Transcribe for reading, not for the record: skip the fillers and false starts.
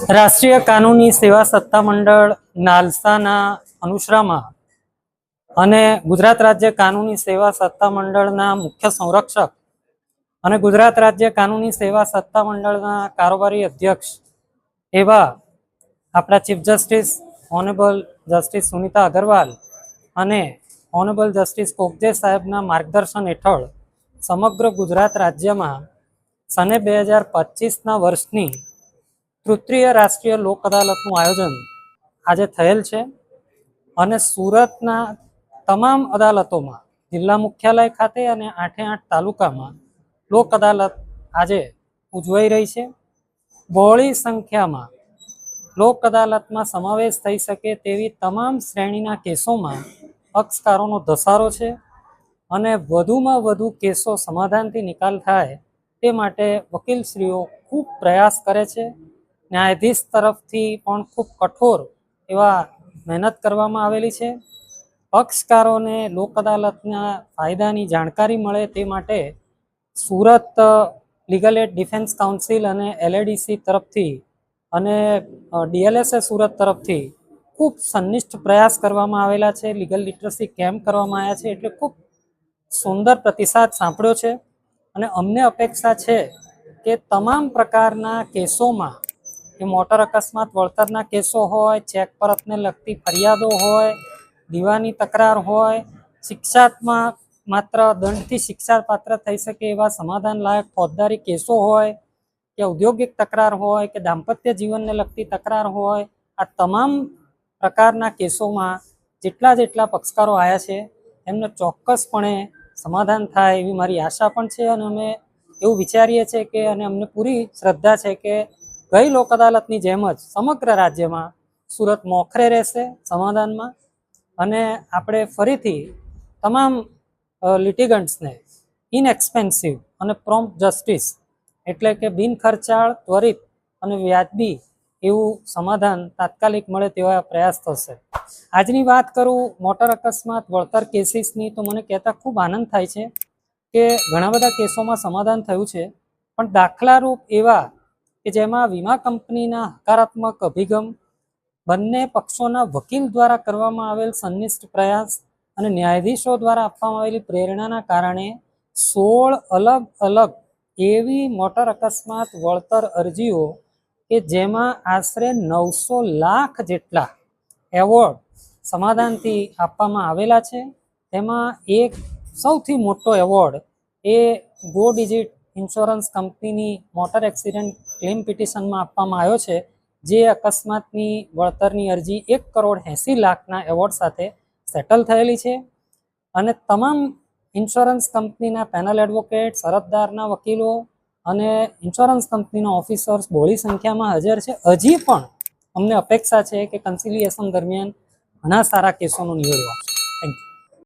રાષ્ટ્રીય કાનૂની સેવા સત્તામંડળ નાલસાના અનુશ્રામાં અને ગુજરાત રાજ્ય કાનૂની સેવા સત્તામંડળના મુખ્ય સંરક્ષક અને ગુજરાત રાજ્ય કાનૂની સેવા સત્તામંડળના કારોબારી અધ્યક્ષ એવા આપણા chief justice honourable justice Sunita Agarwal અને ઓનેબલ જસ્ટિસ કોગજે સાહેબના માર્ગદર્શન હેઠળ સમગ્ર ગુજરાત રાજ્યમાં સને 2025ના વર્ષની તૃતીય રાષ્ટ્રીય લોક અદાલતનું આયોજન આજે થયેલ છે અને સુરતના તમામ અદાલતોમાં જિલ્લા મુખ્યાલય ખાતે અને 8 તાલુકામાં લોક અદાલત આજે ઉજવાઈ રહી છે. બહોળી સંખ્યામાં લોક અદાલતમાં સમાવેશ થઈ શકે તેવી તમામ શ્રેણીના કેસોમાં પક્ષકારોનો ધસારો છે અને વધુમાં વધુ કેસો સમાધાનથી નિકાલ થાય તે માટે વકીલશ્રીઓ ખૂબ પ્રયાસ કરે છે. ન્યાયાધીશ તરફથી પણ ખૂબ કઠોર એવા મહેનત કરવામાં આવેલી છે. પક્ષકારોને લોક અદાલતના ફાયદાની જાણકારી મળે તે માટે Surat legal add defence council અને LADC તરફથી અને DLSA સુરત તરફથી ખૂબ સંનિષ્ઠ પ્રયાસ કરવામાં આવેલા છે. લીગલ લિટરસી કેમ્પ કરવામાં આવ્યા છે, એટલે ખૂબ સુંદર પ્રતિસાદ સાંપડ્યો છે અને અમને અપેક્ષા છે કે તમામ પ્રકારના કેસોમાં, એ મોટર અકસ્માત વળતરના કેસો હોય, ચેક પરતને લગતી ફરિયાદો હોય, દીવાની તકરાર હોય, શિક્ષાત્મક માત્ર દંડથી શિક્ષાપાત્ર થઈ શકે એવા સમાધાન લાયક ફોજદારી કેસો હોય, કે ઔદ્યોગિક તકરાર હોય, કે દાંપત્ય જીવનને લગતી તકરાર હોય, આ તમામ પ્રકારના કેસોમાં જેટલા પક્ષકારો આવ્યા છે એમને ચોક્કસપણે સમાધાન થાય એવી મારી આશા પણ છે અને અમે એવું વિચારીએ છીએ કે અને અમને પૂરી શ્રદ્ધા છે કે ગઈ લોક અદાલતની જેમ જ સમગ્ર રાજ્યમાં સુરત મોખરે રહેશે સમાધાનમાં અને આપણે ફરીથી તમામ લિટિગન્ટ્સને ઇનએક્સપેન્સિવ અને પ્રોમ્પ્ટ જસ્ટિસ એટલે કે બિન ખર્ચાળ, ત્વરિત અને વ્યાજબી એવું સમાધાન તાત્કાલિક મળે તેવા પ્રયાસ થશે. આજની વાત કરું મોટર અકસ્માત વળતર કેસીસની, તો મને કહેતા ખૂબ આનંદ થાય છે કે ઘણા બધા કેસોમાં સમાધાન થયું છે, પણ દાખલારૂપ એવા કે જેમાં વીમા કંપનીના હકારાત્મક અભિગમ, બંને પક્ષોના વકીલ દ્વારા કરવામાં આવેલ સંનિષ્ઠ પ્રયાસ અને ન્યાયાધીશો દ્વારા આપવામાં આવેલી પ્રેરણાના કારણે 16 અલગ એવી મોટર અકસ્માત વળતર અરજીઓ કે જેમાં આશરે 900 લાખ જેટલા એવોર્ડ સમાધાનથી આપવામાં આવેલા છે. તેમાં એક સૌથી મોટો એવોર્ડ એ ગો ડિજિટ ઇન્સ્યોરન્સ કંપનીની મોટર એક્સિડન્ટ ક્લેમ પિટિશનમાં આપવામાં આવ્યો છે, જે અકસ્માતની વળતરની અરજી 1,80,00,000ના એવોર્ડ સાથે સેટલ થયેલી છે. અને તમામ ઇન્સ્યોરન્સ કંપનીના પેનલ એડવોકેટ, અરજદારના વકીલો અને ઇન્સ્યોરન્સ કંપનીના ઓફિસર્સ બહોળી સંખ્યામાં હાજર છે. હજી પણ અમને અપેક્ષા છે કે કન્સિલિએશન દરમિયાન ઘણા સારા કેસોનો નિવેડો આવશે. Thank you.